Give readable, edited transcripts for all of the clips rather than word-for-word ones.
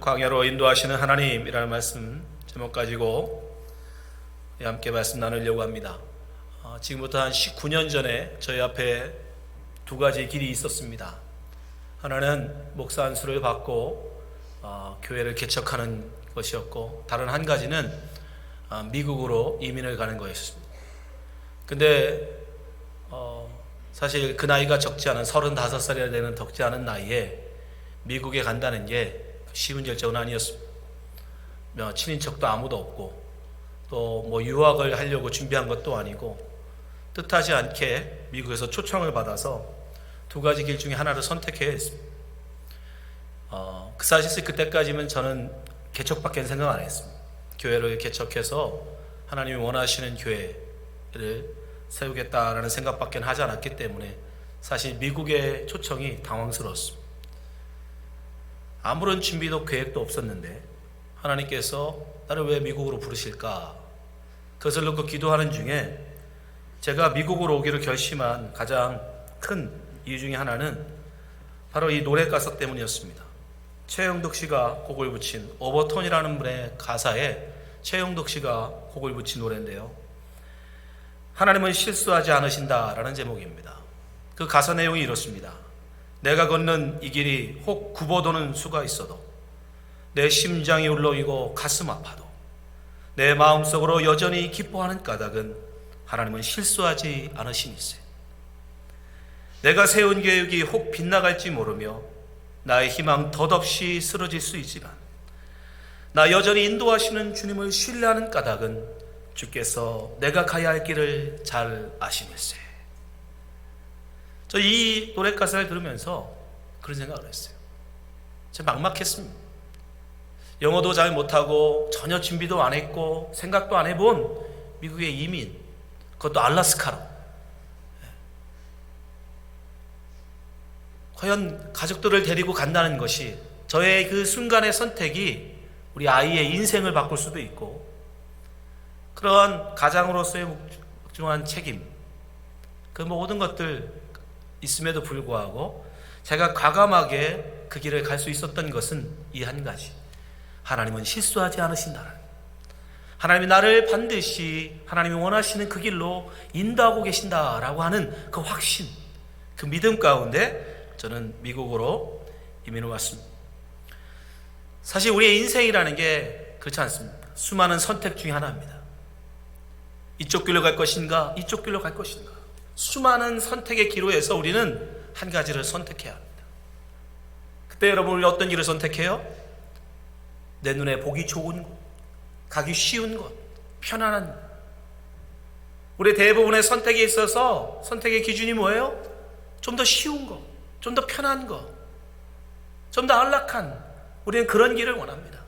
광야로 인도하시는 하나님이라는 말씀 제목 가지고 함께 말씀 나누려고 합니다. 지금부터 한 19년 전에 저희 앞에 두 가지 길이 있었습니다. 하나는 목사 안수를 받고 교회를 개척하는 것이었고, 다른 한 가지는 미국으로 이민을 가는 것이었습니다. 근데 사실 그 나이가 적지 않은 35살이나 되는 적지 않은 나이에 미국에 간다는 게 쉬운 결정은 아니었습니다. 친인척도 아무도 없고, 또 뭐 유학을 하려고 준비한 것도 아니고, 뜻하지 않게 미국에서 초청을 받아서 두 가지 길 중에 하나를 선택해야 했습니다. 사실 그때까지는 저는 개척밖에 생각 안 했습니다. 교회를 개척해서 하나님이 원하시는 교회를 세우겠다라는 생각밖에 하지 않았기 때문에 사실 미국의 초청이 당황스러웠습니다. 아무런 준비도 계획도 없었는데 하나님께서 나를 왜 미국으로 부르실까? 그것을 놓고 기도하는 중에 제가 미국으로 오기로 결심한 가장 큰 이유 중에 하나는 바로 이 노래 가사 때문이었습니다. 최영덕 씨가 곡을 붙인 오버톤이라는 분의 가사에 최영덕 씨가 곡을 붙인 노래인데요, 하나님은 실수하지 않으신다라는 제목입니다. 그 가사 내용이 이렇습니다. 내가 걷는 이 길이 혹 굽어도는 수가 있어도, 내 심장이 울렁이고 가슴 아파도, 내 마음속으로 여전히 기뻐하는 까닭은 하나님은 실수하지 않으시니세. 내가 세운 계획이 혹 빗나갈지 모르며 나의 희망 덧없이 쓰러질 수 있지만, 나 여전히 인도하시는 주님을 신뢰하는 까닭은 주께서 내가 가야 할 길을 잘 아시니세. 저 이 노래 가사를 들으면서 그런 생각을 했어요. 제가 막막했습니다. 영어도 잘 못하고 전혀 준비도 안 했고 생각도 안 해본 미국의 이민, 그것도 알래스카로. 과연 가족들을 데리고 간다는 것이 저의 그 순간의 선택이 우리 아이의 인생을 바꿀 수도 있고, 그런 가장으로서의 묵중한 책임, 그 모든 것들 있음에도 불구하고 제가 과감하게 그 길을 갈 수 있었던 것은 이 한 가지, 하나님은 실수하지 않으신다는, 하나님이 나를 반드시 하나님이 원하시는 그 길로 인도하고 계신다라고 하는 그 확신, 그 믿음 가운데 저는 미국으로 이민을 왔습니다. 사실 우리의 인생이라는 게 그렇지 않습니다. 수많은 선택 중에 하나입니다. 이쪽 길로 갈 것인가, 이쪽 길로 갈 것인가, 수많은 선택의 기로에서 우리는 한 가지를 선택해야 합니다. 그때 여러분, 우리 어떤 길을 선택해요? 내 눈에 보기 좋은 것, 가기 쉬운 것, 편안한 것. 우리 대부분의 선택에 있어서 선택의 기준이 뭐예요? 좀 더 쉬운 것, 좀 더 편한 것, 좀 더 안락한, 우리는 그런 길을 원합니다.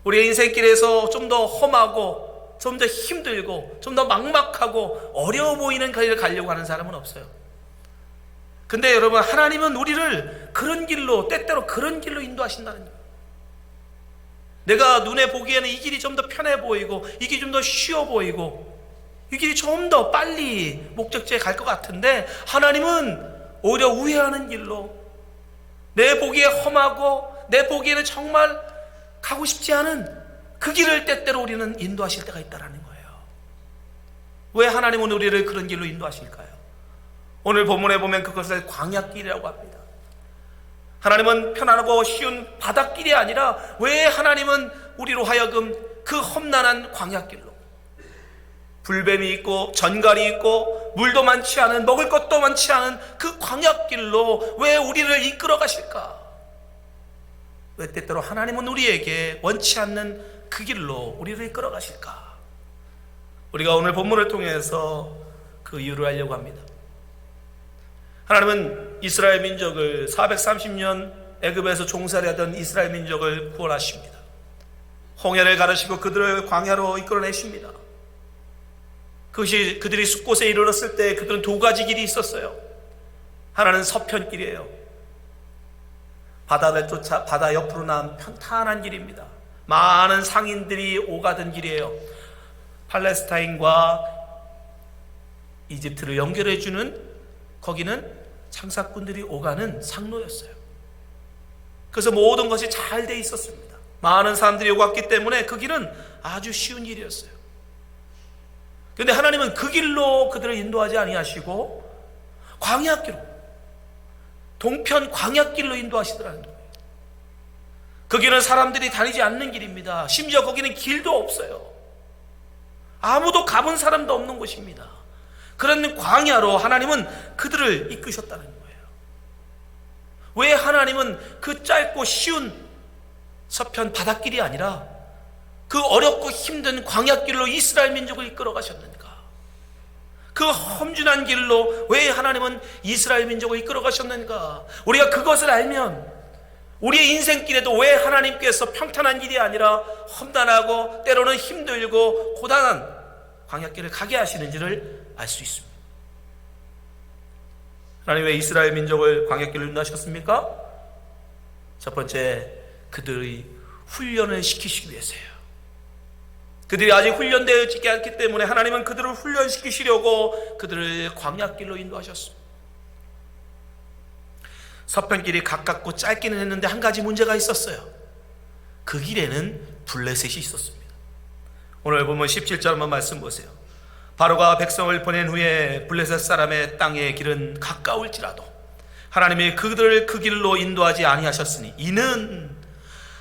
우리의 인생길에서 좀 더 험하고 좀 더 힘들고 좀 더 막막하고 어려워 보이는 길을 가려고 하는 사람은 없어요. 근데 여러분, 하나님은 우리를 그런 길로, 때때로 그런 길로 인도하신다는 거예요. 내가 눈에 보기에는 이 길이 좀 더 편해 보이고 이 길이 좀 더 쉬워 보이고 이 길이 좀 더 빨리 목적지에 갈 것 같은데, 하나님은 오히려 우회하는 길로, 내 보기에 험하고 내 보기에는 정말 가고 싶지 않은 그 길을 때때로 우리는 인도하실 때가 있다는 거예요. 왜 하나님은 우리를 그런 길로 인도하실까요? 오늘 본문에 보면 그것을 광야길이라고 합니다. 하나님은 편안하고 쉬운 바닷길이 아니라 왜 하나님은 우리로 하여금 그 험난한 광야길로, 불뱀이 있고 전갈이 있고 물도 많지 않은, 먹을 것도 많지 않은 그 광야길로 왜 우리를 이끌어 가실까? 왜 때때로 하나님은 우리에게 원치 않는 그 길로 우리를 이끌어 가실까? 우리가 오늘 본문을 통해서 그 이유를 알려고 합니다. 하나님은 이스라엘 민족을 430년 애굽에서 종살이하던 이스라엘 민족을 구원하십니다. 홍해를 가르시고 그들을 광야로 이끌어내십니다. 그것이 그들이 숲곳에 이르렀을 때 그들은 두 가지 길이 있었어요. 하나는 서편길이에요. 바다를 쫓아 바다 옆으로 난 편탄한 길입니다. 많은 상인들이 오가던 길이에요. 팔레스타인과 이집트를 연결해주는, 거기는 장사꾼들이 오가는 상로였어요. 그래서 모든 것이 잘 돼 있었습니다. 많은 사람들이 오고 왔기 때문에 그 길은 아주 쉬운 길이었어요. 그런데 하나님은 그 길로 그들을 인도하지 아니하시고 광야길로, 동편 광야길로 인도하시더라는 거예요. 그 길은 사람들이 다니지 않는 길입니다. 심지어 거기는 길도 없어요. 아무도 가본 사람도 없는 곳입니다. 그런 광야로 하나님은 그들을 이끄셨다는 거예요. 왜 하나님은 그 짧고 쉬운 서편 바닷길이 아니라 그 어렵고 힘든 광야길로 이스라엘 민족을 이끌어 가셨는가? 그 험준한 길로 왜 하나님은 이스라엘 민족을 이끌어 가셨는가? 우리가 그것을 알면 우리의 인생길에도 왜 하나님께서 평탄한 길이 아니라 험난하고 때로는 힘들고 고단한 광야길을 가게 하시는지를 알 수 있습니다. 하나님 왜 이스라엘 민족을 광야길로 인도하셨습니까? 첫 번째, 그들의 훈련을 시키시기 위해서예요. 그들이 아직 훈련되어 있지 않기 때문에 하나님은 그들을 훈련시키시려고 그들을 광야길로 인도하셨습니다. 서편길이 가깝고 짧기는 했는데 한 가지 문제가 있었어요. 그 길에는 블레셋이 있었습니다. 오늘 보면 17절 한번 말씀 보세요. 바로가 백성을 보낸 후에 블레셋 사람의 땅의 길은 가까울지라도 하나님이 그들을 그 길로 인도하지 아니하셨으니 이는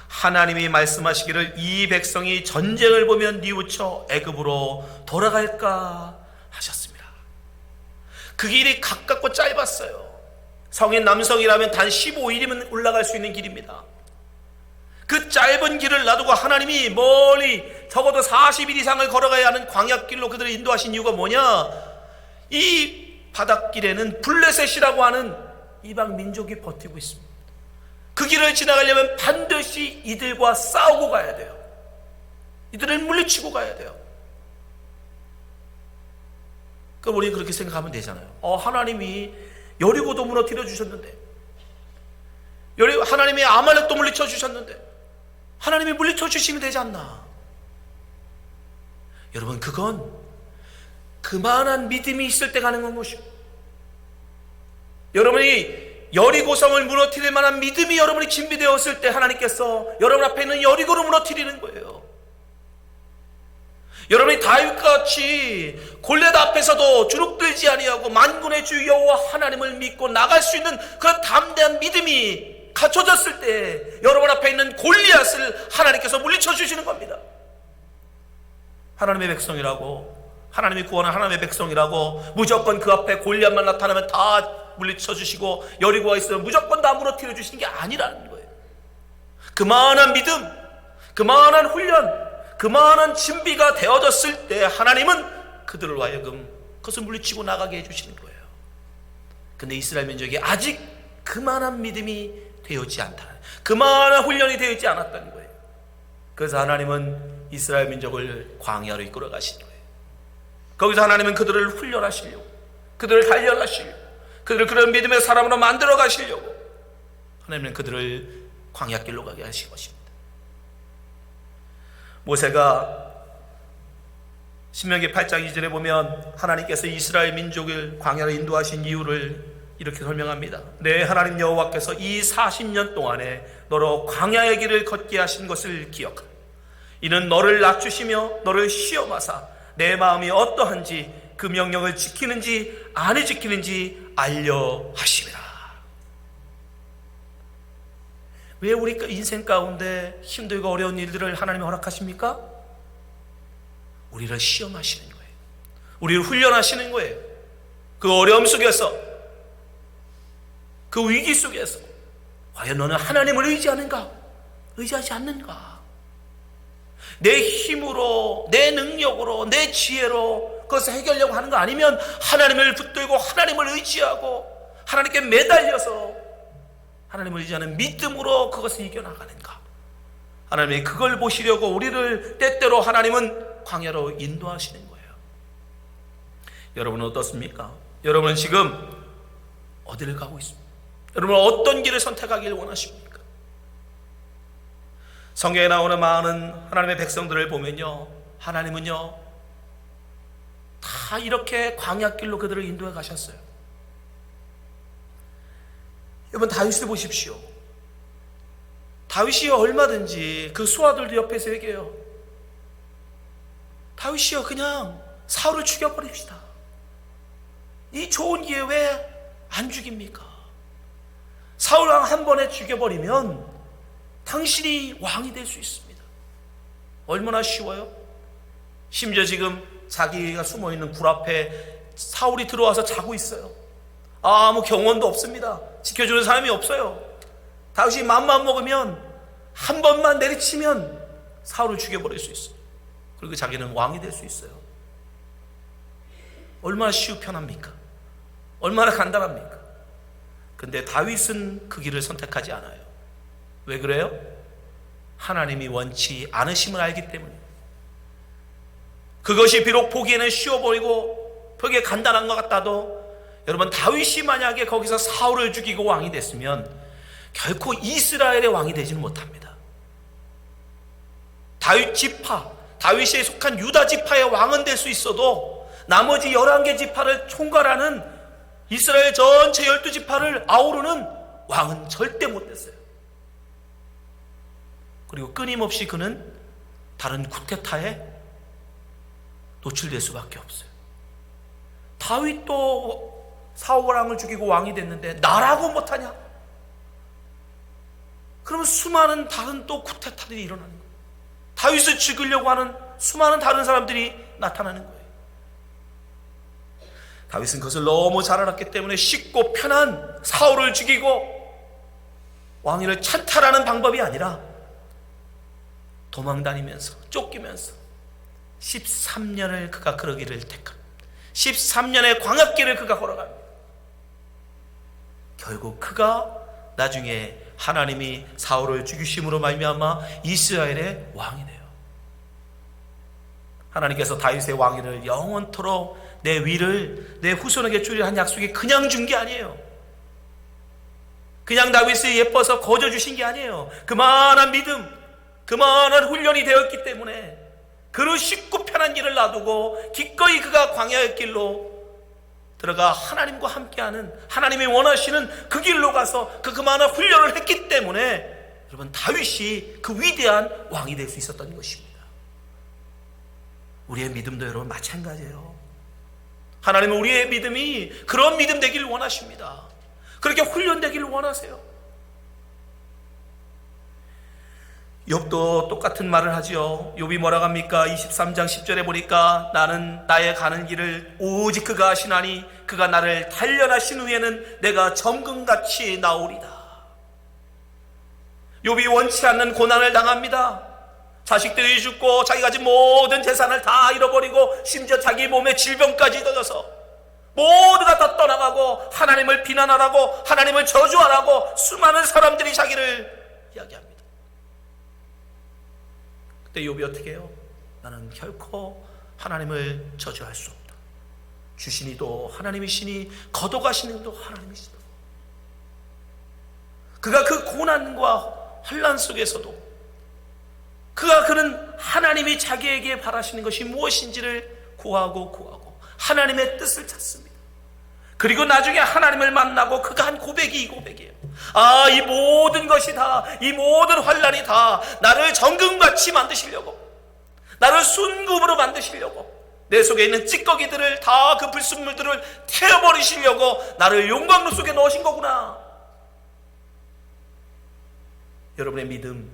하나님이 말씀하시기를 이 백성이 전쟁을 보면 뉘우쳐 애굽으로 돌아갈까 하셨습니다. 그 길이 가깝고 짧았어요. 성인 남성이라면 단 15일이면 올라갈 수 있는 길입니다. 그 짧은 길을 놔두고 하나님이 멀리 적어도 40일 이상을 걸어가야 하는 광야길로 그들을 인도하신 이유가 뭐냐? 이 바닷길에는 블레셋이라고 하는 이방 민족이 버티고 있습니다. 그 길을 지나가려면 반드시 이들과 싸우고 가야 돼요. 이들을 물리치고 가야 돼요. 그럼 우리는 그렇게 생각하면 되잖아요. 하나님이 여리고도 무너뜨려 주셨는데, 하나님이 아말렉도 물리쳐 주셨는데 하나님이 물리쳐 주시면 되지 않나? 여러분, 그건 그만한 믿음이 있을 때 가능한 것입니다. 여러분이 여리고성을 무너뜨릴 만한 믿음이 여러분이 준비되었을 때 하나님께서 여러분 앞에 있는 여리고를 무너뜨리는 거예요. 여러분이 다윗같이 골리앗 앞에서도 주눅들지 아니하고 만군의 주 여호와 하나님을 믿고 나갈 수 있는 그런 담대한 믿음이 갖춰졌을 때 여러분 앞에 있는 골리앗을 하나님께서 물리쳐 주시는 겁니다. 하나님의 백성이라고, 하나님이 구원한 하나님의 백성이라고 무조건 그 앞에 골리앗만 나타나면 다 물리쳐 주시고 여리고가 있으면 무조건 다 무너뜨려 주시는 게 아니라는 거예요. 그만한 믿음, 그만한 훈련, 그만한 준비가 되어졌을 때 하나님은 그들을 하여금 그것을 물리치고 나가게 해주시는 거예요. 근데 이스라엘 민족이 아직 그만한 믿음이 되어있지 않다, 그만한 훈련이 되어있지 않았다는 거예요. 그래서 하나님은 이스라엘 민족을 광야로 이끌어 가신 거예요. 거기서 하나님은 그들을 훈련하시려고, 그들을 단련하시려고, 그들을 그런 믿음의 사람으로 만들어 가시려고 하나님은 그들을 광야길로 가게 하신 것입니다. 모세가 신명기 8장 2절에 보면 하나님께서 이스라엘 민족을 광야로 인도하신 이유를 이렇게 설명합니다. 내 하나님 여호와께서 이 40년 동안에 너로 광야의 길을 걷게 하신 것을 기억하라. 이는 너를 낮추시며 너를 시험하사 내 마음이 어떠한지 그 명령을 지키는지 안 지키는지 알려 하심이라. 왜 우리 인생 가운데 힘들고 어려운 일들을 하나님이 허락하십니까? 우리를 시험하시는 거예요. 우리를 훈련하시는 거예요. 그 어려움 속에서, 그 위기 속에서 과연 너는 하나님을 의지하는가? 의지하지 않는가? 내 힘으로, 내 능력으로, 내 지혜로 그것을 해결하려고 하는 거 아니면 하나님을 붙들고 하나님을 의지하고 하나님께 매달려서 하나님을 의지하는 믿음으로 그것을 이겨나가는가? 하나님이 그걸 보시려고 우리를 때때로 하나님은 광야로 인도하시는 거예요. 여러분은 어떻습니까? 여러분은 지금 어디를 가고 있습니까? 여러분은 어떤 길을 선택하기를 원하십니까? 성경에 나오는 많은 하나님의 백성들을 보면요, 하나님은요 다 이렇게 광야길로 그들을 인도해 가셨어요. 여러분 다윗을 보십시오. 다윗이여 얼마든지 그 수하들도 옆에서 얘기해요. 다윗이여 그냥 사울을 죽여버립시다. 이 좋은 기회 왜 안 죽입니까? 사울 왕 한 번에 죽여버리면 당신이 왕이 될 수 있습니다. 얼마나 쉬워요? 심지어 지금 자기가 숨어있는 굴 앞에 사울이 들어와서 자고 있어요. 아무 경원도 없습니다. 지켜주는 사람이 없어요. 다윗이 맘만 먹으면 한 번만 내리치면 사울을 죽여버릴 수 있어요. 그리고 자기는 왕이 될 수 있어요. 얼마나 편합니까? 얼마나 간단합니까? 근데 다윗은 그 길을 선택하지 않아요. 왜 그래요? 하나님이 원치 않으심을 알기 때문이에요. 그것이 비록 보기에는 쉬워 보이고 벽에 간단한 것 같아도 여러분, 다윗이 만약에 거기서 사울을 죽이고 왕이 됐으면 결코 이스라엘의 왕이 되지는 못합니다. 다윗 지파, 다윗에 속한 유다 지파의 왕은 될 수 있어도 나머지 11개 지파를 총괄하는 이스라엘 전체 12지파를 아우르는 왕은 절대 못 됐어요. 그리고 끊임없이 그는 다른 쿠데타에 노출될 수밖에 없어요. 다윗도 사울 왕을 죽이고 왕이 됐는데 나라고 못하냐? 그러면 수많은 다른 또 쿠데타들이 일어나는 거예요. 다윗을 죽이려고 하는 수많은 다른 사람들이 나타나는 거예요. 다윗은 그것을 너무 잘 알았기 때문에 쉽고 편한 사울을 죽이고 왕위를 찬탈하는 방법이 아니라 도망다니면서 쫓기면서 13년을 그가 그러기를 택합니다. 13년의 광야길을 그가 걸어갑니다. 결국 그가 나중에 하나님이 사울을 죽이심으로 말미암아 이스라엘의 왕이 돼요. 하나님께서 다윗의 왕위를 영원토록 내 위를 내 후손에게 주리라 한 약속이 그냥 준 게 아니에요. 그냥 다윗을 예뻐서 거저 주신 게 아니에요. 그만한 믿음, 그만한 훈련이 되었기 때문에 그런 쉽고 편한 일을 놔두고 기꺼이 그가 광야의 길로 들어가 하나님과 함께하는, 하나님이 원하시는 그 길로 가서 그 그만한 훈련을 했기 때문에 여러분, 다윗이 그 위대한 왕이 될 수 있었던 것입니다. 우리의 믿음도 여러분 마찬가지예요. 하나님은 우리의 믿음이 그런 믿음 되기를 원하십니다. 그렇게 훈련되기를 원하세요. 욥도 똑같은 말을 하지요. 욥이 뭐라고 합니까? 23장 10절에 보니까 나는 나의 가는 길을 오직 그가 아시나니 그가 나를 단련하신 후에는 내가 정금같이 나오리다. 욥이 원치 않는 고난을 당합니다. 자식들이 죽고 자기 가진 모든 재산을 다 잃어버리고 심지어 자기 몸에 질병까지 던져서 모두가 다 떠나가고 하나님을 비난하라고 하나님을 저주하라고 수많은 사람들이 자기를 이야기합니다. 그때 욥이 어떻게 해요? 나는 결코 하나님을 저주할 수 없다. 주시니도 하나님이시니 거둬가시는도 하나님이시다. 그가 그 고난과 환난 속에서도 그는 하나님이 자기에게 바라시는 것이 무엇인지를 구하고 하나님의 뜻을 찾습니다. 그리고 나중에 하나님을 만나고 그가 한 고백이 이 고백이에요. 이 모든 것이 다, 이 모든 환난이 다 나를 정금같이 만드시려고, 나를 순금으로 만드시려고, 내 속에 있는 찌꺼기들을 다, 그 불순물들을 태워버리시려고 나를 용광로 속에 넣으신 거구나. 여러분의 믿음,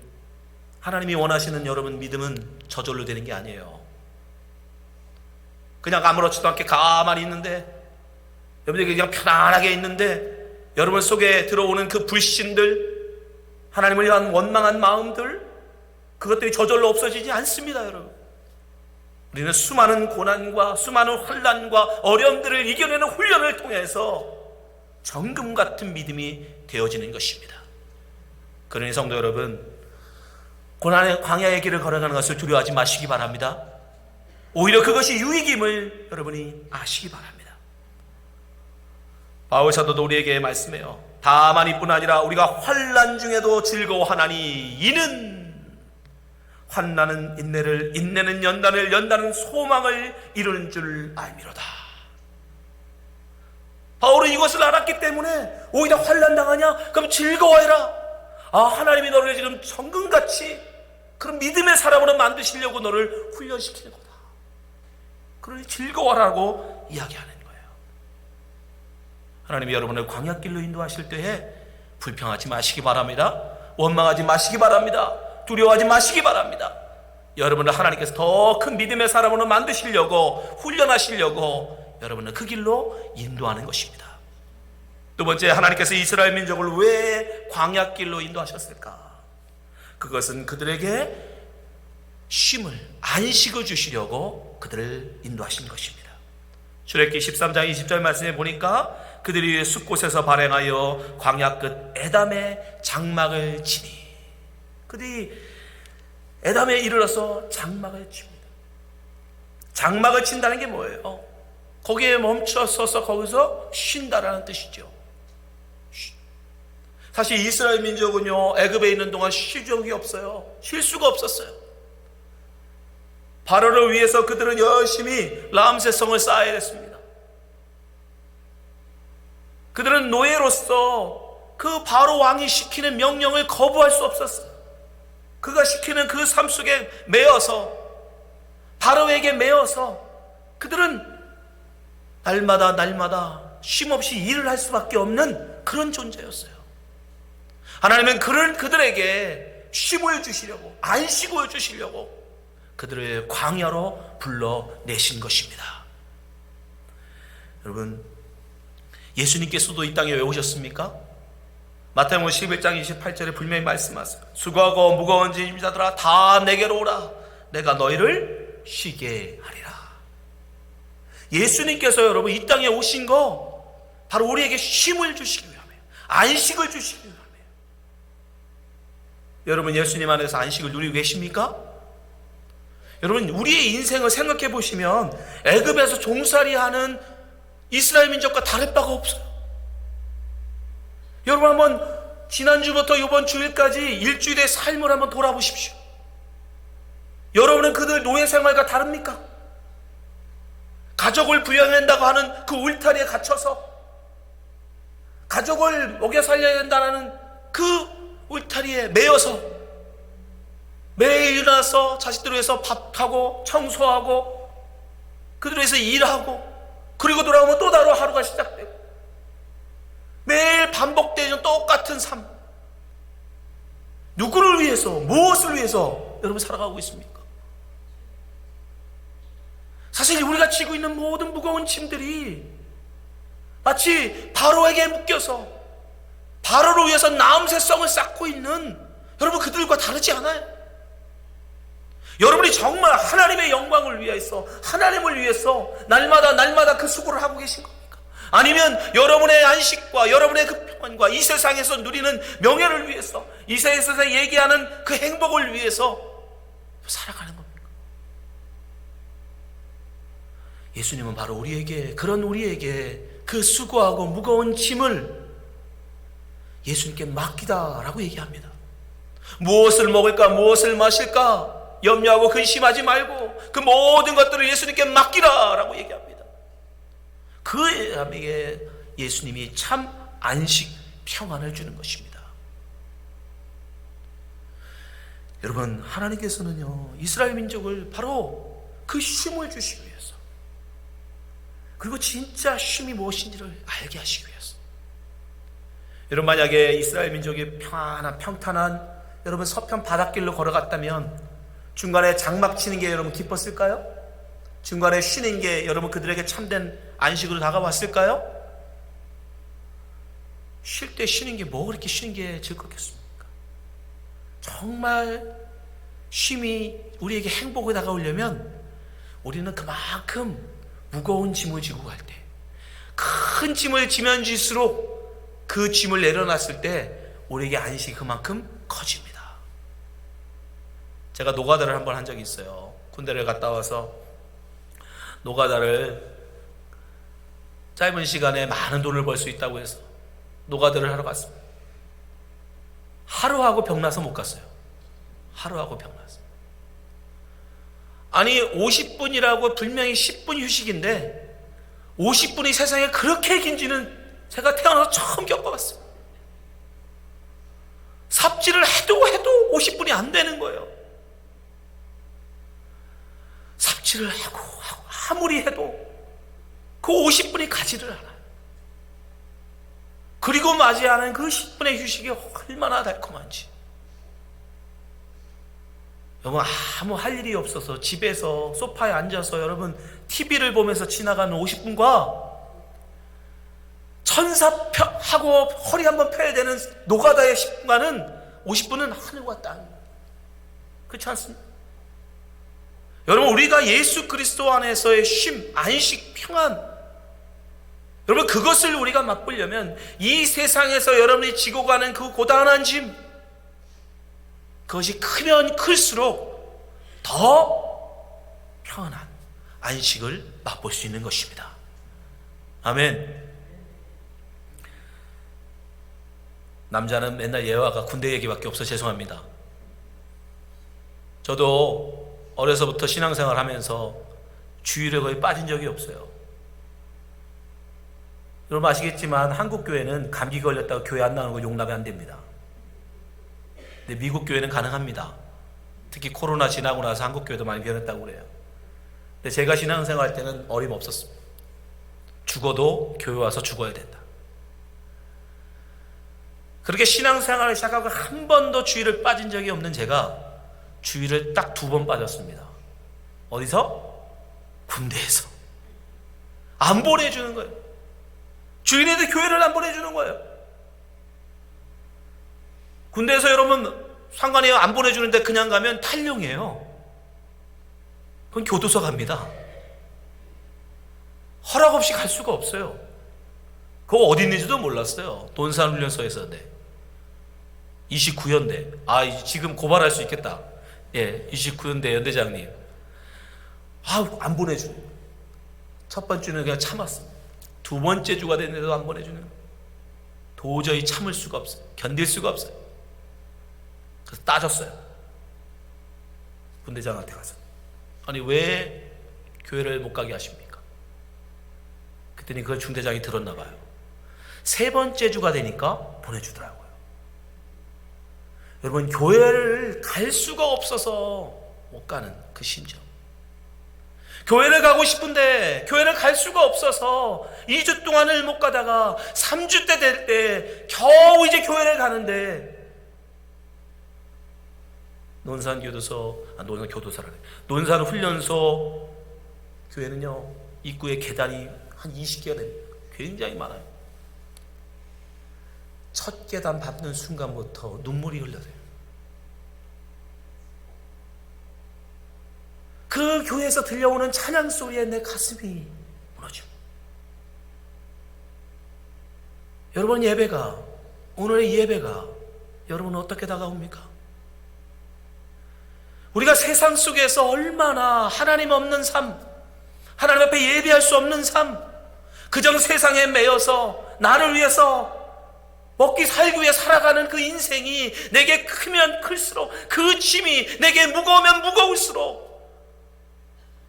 하나님이 원하시는 여러분 믿음은 저절로 되는 게 아니에요. 그냥 아무렇지도 않게 가만히 있는데, 여러분들이 그냥 편안하게 있는데 여러분 속에 들어오는 그 불신들, 하나님을 위한 원망한 마음들, 그것들이 저절로 없어지지 않습니다. 여러분, 우리는 수많은 고난과 수많은 환난과 어려움들을 이겨내는 훈련을 통해서 정금 같은 믿음이 되어지는 것입니다. 그러니 성도 여러분, 고난의 광야의 길을 걸어가는 것을 두려워하지 마시기 바랍니다. 오히려 그것이 유익임을 여러분이 아시기 바랍니다. 바울 사도도 우리에게 말씀해요. 다만 이뿐 아니라 우리가 환난 중에도 즐거워하나니 이는 환난은 인내를, 인내는 연단을, 연단은 소망을 이루는 줄 알미로다. 바울은 이것을 알았기 때문에 오히려 환난 당하냐? 그럼 즐거워해라. 하나님이 너를 지금 정금같이 그런 믿음의 사람으로 만드시려고 너를 훈련시키는 거다. 그러니 즐거워라고 이야기하는 거예요. 하나님이 여러분을 광야길로 인도하실 때에 불평하지 마시기 바랍니다. 원망하지 마시기 바랍니다. 두려워하지 마시기 바랍니다. 여러분을 하나님께서 더 큰 믿음의 사람으로 만드시려고, 훈련하시려고 여러분을 그 길로 인도하는 것입니다. 두 번째, 하나님께서 이스라엘 민족을 왜 광야길로 인도하셨을까? 그것은 그들에게 쉼을, 안식을 주시려고 그들을 인도하신 것입니다. 출애굽기 13장 20절 말씀에 보니까 그들이 숲곳에서 발행하여 광야 끝 에담의 장막을 치니, 그들이 에담에 이르러서 장막을 칩니다. 장막을 친다는 게 뭐예요? 거기에 멈춰 서서 거기서 쉰다라는 뜻이죠. 사실 이스라엘 민족은요, 애굽에 있는 동안 쉴 적이 없어요. 쉴 수가 없었어요. 바로를 위해서 그들은 열심히 람세성을 쌓아야 했습니다. 그들은 노예로서 그 바로 왕이 시키는 명령을 거부할 수 없었어요. 그가 시키는 그 삶 속에 매여서, 바로에게 매여서 그들은 날마다 쉼없이 일을 할 수밖에 없는 그런 존재였어요. 하나님은 그들에게 쉼을 주시려고, 안식을 주시려고 그들을 광야로 불러내신 것입니다. 여러분, 예수님께서도 이 땅에 왜 오셨습니까? 마태복음 11장 28절에 분명히 말씀하세요. 수고하고 무거운 짐진 자들아 다 내게로 오라. 내가 너희를 쉬게 하리라. 예수님께서 여러분 이 땅에 오신 거 바로 우리에게 쉼을 주시기 위함이에요. 안식을 주시기 위함이에요. 여러분, 예수님 안에서 안식을 누리고 계십니까? 여러분, 우리의 인생을 생각해 보시면 애굽에서 종살이하는 이스라엘 민족과 다를 바가 없어요. 여러분, 한번 지난주부터 이번 주일까지 일주일의 삶을 한번 돌아보십시오. 여러분은 그들 노예 생활과 다릅니까? 가족을 부양한다고 하는 그 울타리에 갇혀서 가족을 먹여 살려야 된다는 그 울타리에 매여서 매일 일어나서 자식들을 위해서 밥하고 청소하고 그들을 위해서 일하고 그리고 돌아오면 또 다른 하루가 시작되고 매일 반복되는 똑같은 삶. 누구를 위해서, 무엇을 위해서 여러분 살아가고 있습니까? 사실 우리가 지고 있는 모든 무거운 짐들이 마치 바로에게 묶여서 바로를 위해서 나음새성을 쌓고 있는 여러분 그들과 다르지 않아요. 여러분이 정말 하나님의 영광을 위해서, 하나님을 위해서 날마다 그 수고를 하고 계신 겁니까? 아니면 여러분의 안식과 여러분의 그 평안과 이 세상에서 누리는 명예를 위해서, 이 세상에서 얘기하는 그 행복을 위해서 살아가는 겁니까? 예수님은 바로 그런 우리에게 그 수고하고 무거운 짐을 예수님께 맡기다라고 얘기합니다. 무엇을 먹을까, 무엇을 마실까 염려하고 근심하지 말고 그 모든 것들을 예수님께 맡기라라고 얘기합니다. 그에게 예수님이 참 안식, 평안을 주는 것입니다. 여러분, 하나님께서는요 이스라엘 민족을 바로 그 쉼을 주시기 위해서, 그리고 진짜 쉼이 무엇인지를 알게 하시기 위해서, 여러분 만약에 이스라엘 민족이 평안한 평탄한 여러분 서편 바닷길로 걸어갔다면 중간에 장막 치는 게 여러분 기뻤을까요? 중간에 쉬는 게 여러분 그들에게 참된 안식으로 다가왔을까요? 쉴 때 쉬는 게 뭐 그렇게 쉬는 게 즐겁겠습니까? 정말 쉼이 우리에게 행복에 다가오려면 우리는 그만큼 무거운 짐을 지고 갈 때, 큰 짐을 지면 질수록 그 짐을 내려놨을 때 우리에게 안식이 그만큼 커집니다. 제가 노가다를 한번 한 적이 있어요. 군대를 갔다 와서 노가다를 짧은 시간에 많은 돈을 벌 수 있다고 해서 노가다를 하러 갔습니다. 하루하고 병나서 못 갔어요. 하루하고 병나서. 아니 50분이라고 분명히 10분 휴식인데 50분이 세상에 그렇게 긴지는 제가 태어나서 처음 겪어봤어요. 삽질을 해도 50분이 안 되는 거예요. 삽질을 하고 아무리 해도 그 50분이 가지를 않아요. 그리고 맞이하는 그 10분의 휴식이 얼마나 달콤한지. 여러분, 아무 할 일이 없어서 집에서 소파에 앉아서 여러분 TV를 보면서 지나가는 50분과 천사하고 허리 한번 펴야 되는 노가다의 10분과는 50분은 하늘과 땅. 그렇지 않습니까? 여러분, 우리가 예수 그리스도 안에서의 쉼, 안식, 평안, 여러분 그것을 우리가 맛보려면 이 세상에서 여러분이 지고 가는 그 고단한 짐, 그것이 크면 클수록 더 평안한 안식을 맛볼 수 있는 것입니다. 아멘. 남자는 맨날 예화가 군대 얘기밖에 없어 죄송합니다. 저도 어려서부터 신앙생활 하면서 주일에 거의 빠진 적이 없어요. 여러분 아시겠지만 한국 교회는 감기 걸렸다고 교회 안 나오는 거 용납이 안 됩니다. 근데 미국 교회는 가능합니다. 특히 코로나 지나고 나서 한국 교회도 많이 변했다고 그래요. 근데 제가 신앙생활 할 때는 어림없었습니다. 죽어도 교회 와서 죽어야 된다. 그렇게 신앙생활을 시작하고 한 번도 주일을 빠진 적이 없는 제가 주일을 딱 2번 빠졌습니다. 어디서? 군대에서. 안 보내주는 거예요. 주일에도 교회를 안 보내주는 거예요. 군대에서 여러분 상관이에요. 안 보내주는데 그냥 가면 탈령이에요. 그건 교도소 갑니다. 허락 없이 갈 수가 없어요. 그거 어디 있는지도 몰랐어요. 논산훈련소에서인데 29연대. 지금 고발할 수 있겠다. 29연대 연대장님. 안 보내주는. 첫 번째는 그냥 참았습니다. 2번째 주가 됐는데도 안 보내주는. 도저히 참을 수가 없어요. 견딜 수가 없어요. 그래서 따졌어요. 분대장한테 가서. 아니 왜 교회를 못 가게 하십니까? 그랬더니 그걸 중대장이 들었나 봐요. 3번째 주가 되니까 보내주더라고요. 여러분 교회를 갈 수가 없어서 못 가는 그 심정. 교회를 가고 싶은데 교회를 갈 수가 없어서 2주 동안을 못 가다가 3주 때 될 때 겨우 이제 교회를 가는데 논산훈련소 교회는요 입구에 계단이 한 20개가 됩니다. 굉장히 많아요. 첫 계단 밟는 순간부터 눈물이 흘러요. 그 교회에서 들려오는 찬양 소리에 내 가슴이 무너집니다. 여러분 예배가, 오늘의 예배가 여러분은 어떻게 다가옵니까? 우리가 세상 속에서 얼마나 하나님 없는 삶, 하나님 앞에 예배할 수 없는 삶, 그저 세상에 매여서 나를 위해서 먹기 살기 위해 살아가는 그 인생이 내게 크면 클수록, 그 짐이 내게 무거우면 무거울수록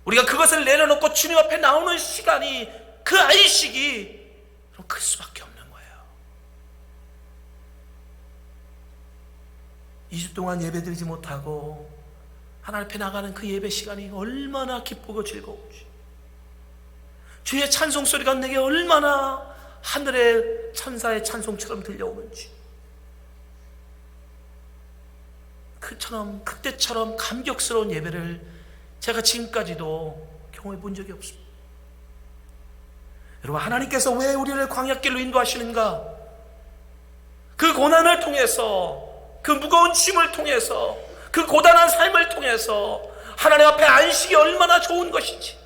우리가 그것을 내려놓고 주님 앞에 나오는 시간이, 그 안식이 클 수밖에 없는 거예요. 2주 동안 예배드리지 못하고 하나님 앞에 나가는 그 예배 시간이 얼마나 기쁘고 즐거운지, 주의 찬송 소리가 내게 얼마나 하늘의 천사의 찬송처럼 들려오는지, 그때처럼 감격스러운 예배를 제가 지금까지도 경험해 본 적이 없습니다. 여러분 하나님께서 왜 우리를 광야길로 인도하시는가? 그 고난을 통해서, 그 무거운 짐을 통해서, 그 고단한 삶을 통해서 하나님 앞에 안식이 얼마나 좋은 것인지,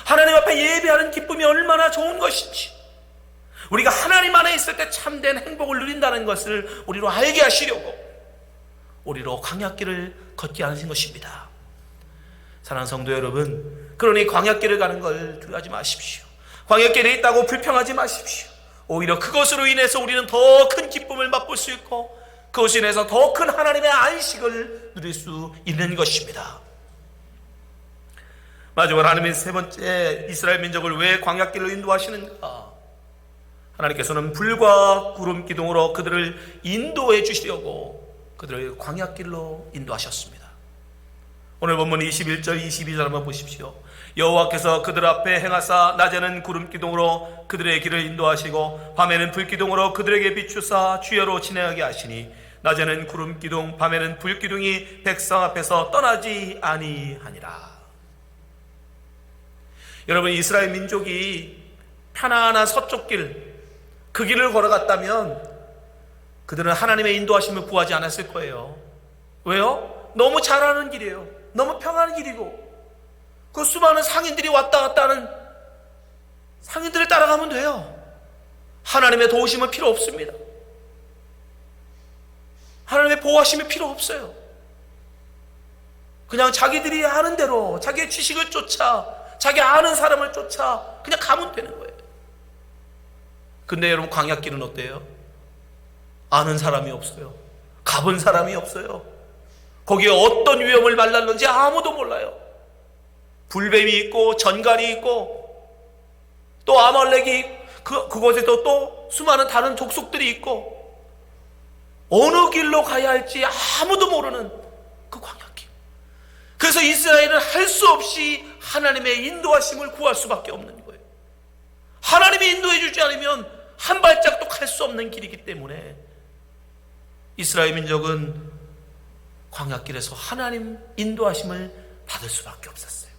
하나님 앞에 예배하는 기쁨이 얼마나 좋은 것인지, 우리가 하나님 안에 있을 때 참된 행복을 누린다는 것을 우리로 알게 하시려고 우리로 광야길을 걷게 하신 것입니다. 사랑하는 성도 여러분, 그러니 광야길을 가는 걸 두려워하지 마십시오. 광야길에 있다고 불평하지 마십시오. 오히려 그것으로 인해서 우리는 더 큰 기쁨을 맛볼 수 있고 그것으로 인해서 더 큰 하나님의 안식을 누릴 수 있는 것입니다. 마지막으로 하나님의 3번째, 이스라엘 민족을 왜 광야길로 인도하시는가? 하나님께서는 불과 구름 기둥으로 그들을 인도해 주시려고 그들을 광야길로 인도하셨습니다. 오늘 본문 21절 22절 한번 보십시오. 여호와께서 그들 앞에 행하사 낮에는 구름 기둥으로 그들의 길을 인도하시고 밤에는 불 기둥으로 그들에게 비추사 주야로 지나가게 하시니 낮에는 구름 기둥 밤에는 불 기둥이 백성 앞에서 떠나지 아니하니라. 여러분, 이스라엘 민족이 편안한 서쪽 길, 그 길을 걸어갔다면 그들은 하나님의 인도하심을 구하지 않았을 거예요. 왜요? 너무 잘 아는 길이에요. 너무 평안한 길이고 그 수많은 상인들이 왔다 갔다 하는 상인들을 따라가면 돼요. 하나님의 도우심은 필요 없습니다. 하나님의 보호하심이 필요 없어요. 그냥 자기들이 아는 대로 자기의 지식을 쫓아 자기 아는 사람을 쫓아 그냥 가면 되는 거예요. 근데 여러분, 광야길은 어때요? 아는 사람이 없어요. 가본 사람이 없어요. 거기에 어떤 위험을 만났는지 아무도 몰라요. 불뱀이 있고 전갈이 있고 또 아말렉이 그곳에도 또 수많은 다른 족속들이 있고 어느 길로 가야 할지 아무도 모르는 그 광야길. 그래서 이스라엘은 할 수 없이 하나님의 인도하심을 구할 수밖에 없는 거예요. 하나님이 인도해 주지 않으면 한 발짝도 갈 수 없는 길이기 때문에 이스라엘 민족은 광야길에서 하나님 인도하심을 받을 수밖에 없었어요.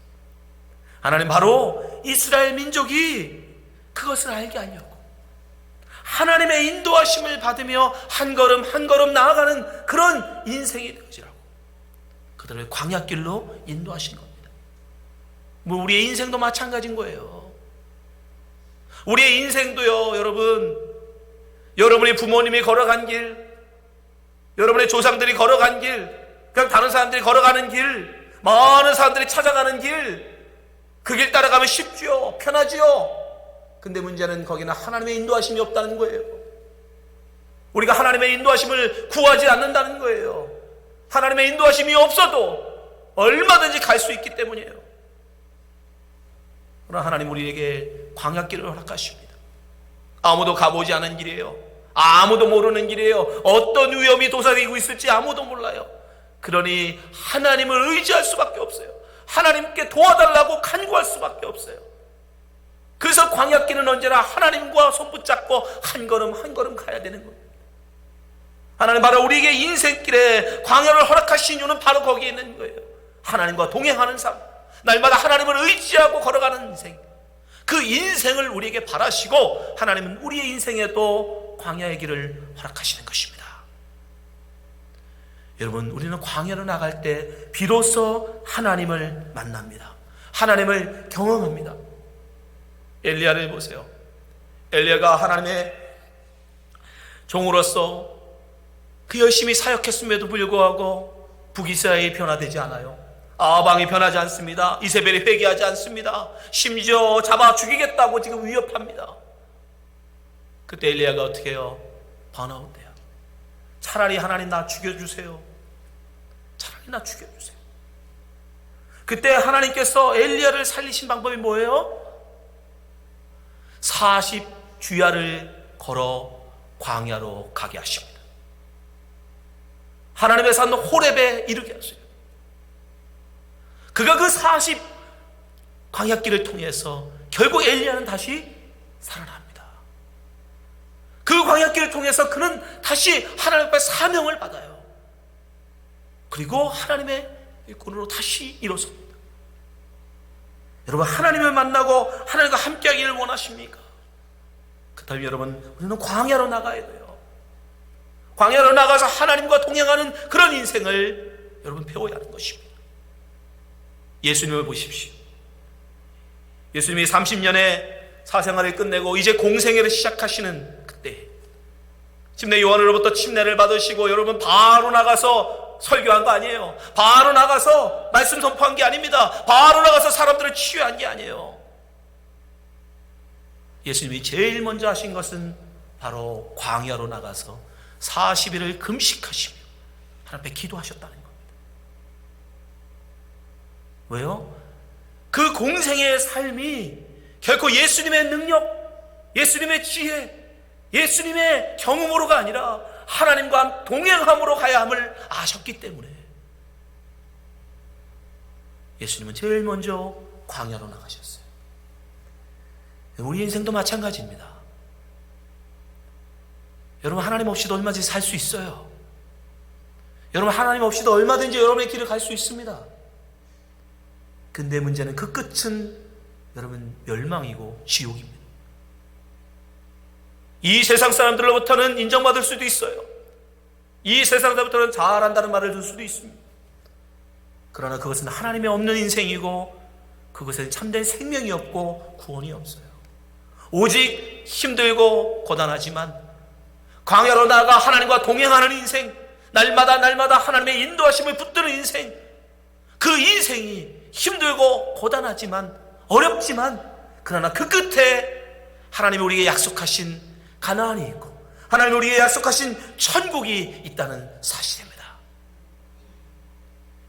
하나님 바로 이스라엘 민족이 그것을 알게 하려고 하나님의 인도하심을 받으며 한 걸음 한 걸음 나아가는 그런 인생이 되어지라고 그들을 광야길로 인도하신 겁니다. 우리의 인생도 마찬가지인 거예요. 우리의 인생도요, 여러분의 부모님이 걸어간 길, 여러분의 조상들이 걸어간 길, 그냥 다른 사람들이 걸어가는 길, 많은 사람들이 찾아가는 길, 그 길 따라가면 쉽지요, 편하지요. 근데 문제는 거기는 하나님의 인도하심이 없다는 거예요. 우리가 하나님의 인도하심을 구하지 않는다는 거예요. 하나님의 인도하심이 없어도 얼마든지 갈 수 있기 때문이에요. 그러나 하나님 우리에게 광야길을 허락하십니다. 아무도 가보지 않은 길이에요. 아무도 모르는 길이에요. 어떤 위험이 도사리고 있을지 아무도 몰라요. 그러니 하나님을 의지할 수밖에 없어요. 하나님께 도와달라고 간구할 수밖에 없어요. 그래서 광야길은 언제나 하나님과 손붙잡고 한 걸음 한 걸음 가야 되는 겁니다. 하나님 바로 우리에게 인생길에 광야를 허락하신 이유는 바로 거기에 있는 거예요. 하나님과 동행하는 삶, 날마다 하나님을 의지하고 걸어가는 인생, 그 인생을 우리에게 바라시고 하나님은 우리의 인생에도 광야의 길을 허락하시는 것입니다. 여러분, 우리는 광야로 나갈 때 비로소 하나님을 만납니다. 하나님을 경험합니다. 엘리야를 보세요. 엘리야가 하나님의 종으로서 그 열심히 사역했음에도 불구하고 북이스라엘이 변화되지 않아요. 아방이 변하지 않습니다. 이세벨이 회개하지 않습니다. 심지어 잡아 죽이겠다고 지금 위협합니다. 그때 엘리야가 어떻게 해요? 번아웃돼요. 차라리 하나님 나 죽여주세요. 차라리 나 죽여주세요. 그때 하나님께서 엘리야를 살리신 방법이 뭐예요? 40주야를 걸어 광야로 가게 하십니다. 하나님의 산 호렙에 이르게 하세요. 그가 그 40 광야길을 통해서 결국 엘리야는 다시 살아납니다. 그 광야길을 통해서 그는 다시 하나님 앞에 사명을 받아요. 그리고 하나님의 일꾼으로 다시 일어섭니다. 여러분, 하나님을 만나고 하나님과 함께하기를 원하십니까? 그렇다면 여러분, 우리는 광야로 나가야 돼요. 광야로 나가서 하나님과 동행하는 그런 인생을 여러분 배워야 하는 것입니다. 예수님을 보십시오. 예수님이 30년의 사생활을 끝내고 이제 공생애를 시작하시는 그때 침례 요한으로부터 침례를 받으시고 여러분 바로 나가서 설교한 거 아니에요. 바로 나가서 말씀 선포한 게 아닙니다. 바로 나가서 사람들을 치유한 게 아니에요. 예수님이 제일 먼저 하신 것은 바로 광야로 나가서 40일을 금식하시며 하나님 앞에 기도하셨다는 겁니다. 왜요? 그 공생의 삶이 결코 예수님의 능력, 예수님의 지혜, 예수님의 경험으로가 아니라 하나님과 동행함으로 가야 함을 아셨기 때문에 예수님은 제일 먼저 광야로 나가셨어요. 우리 인생도 마찬가지입니다. 여러분, 하나님 없이도 얼마든지 살 수 있어요. 여러분, 하나님 없이도 얼마든지 여러분의 길을 갈 수 있습니다. 근데 문제는 그 끝은 여러분 멸망이고 지옥입니다. 이 세상 사람들로부터는 인정받을 수도 있어요. 이 세상 사람들로부터는 잘한다는 말을 들을 수도 있습니다. 그러나 그것은 하나님의 없는 인생이고 그것은 참된 생명이 없고 구원이 없어요. 오직 힘들고 고단하지만 광야로 나아가 하나님과 동행하는 인생, 날마다 하나님의 인도하심을 붙드는 인생, 그 인생이 힘들고 고단하지만 어렵지만 그러나 그 끝에 하나님이 우리에게 약속하신 가나안이 있고 하나님이 우리에게 약속하신 천국이 있다는 사실입니다.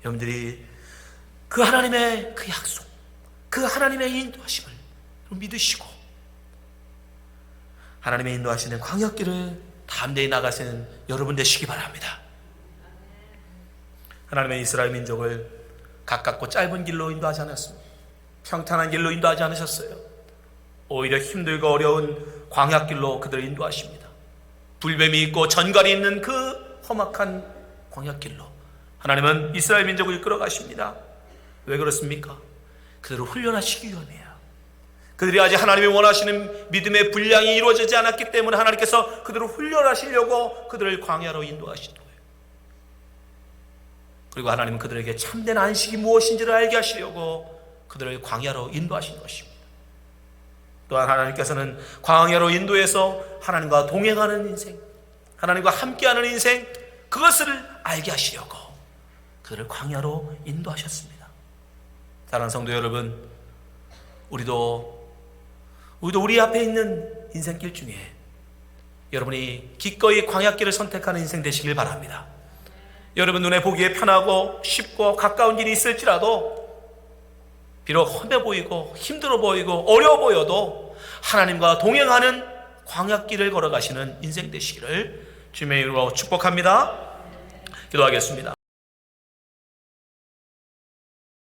여러분들이 그 하나님의 그 약속, 그 하나님의 인도하심을 믿으시고 하나님의 인도하시는 광야길을 담대히 나가시는 여러분 되시기 바랍니다. 하나님의 이스라엘 민족을 가깝고 짧은 길로 인도하지 않았습니다. 평탄한 길로 인도하지 않으셨어요. 오히려 힘들고 어려운 광야길로 그들을 인도하십니다. 불뱀이 있고 전갈이 있는 그 험악한 광야길로 하나님은 이스라엘 민족을 이끌어 가십니다. 왜 그렇습니까? 그들을 훈련하시기 위함이에요. 그들이 아직 하나님이 원하시는 믿음의 분량이 이루어지지 않았기 때문에 하나님께서 그들을 훈련하시려고 그들을 광야로 인도하신 거예요. 그리고 하나님은 그들에게 참된 안식이 무엇인지를 알게 하시려고 그들을 광야로 인도하신 것입니다. 또한 하나님께서는 광야로 인도해서 하나님과 동행하는 인생, 하나님과 함께하는 인생, 그것을 알게 하시려고 그들을 광야로 인도하셨습니다. 사랑하는 성도 여러분, 우리도 우리 앞에 있는 인생길 중에 여러분이 기꺼이 광야길을 선택하는 인생 되시길 바랍니다. 여러분 눈에 보기에 편하고 쉽고 가까운 길이 있을지라도 비록 험해 보이고 힘들어 보이고 어려워 보여도 하나님과 동행하는 광야길을 걸어가시는 인생 되시기를 주님의 이름으로 축복합니다. 기도하겠습니다.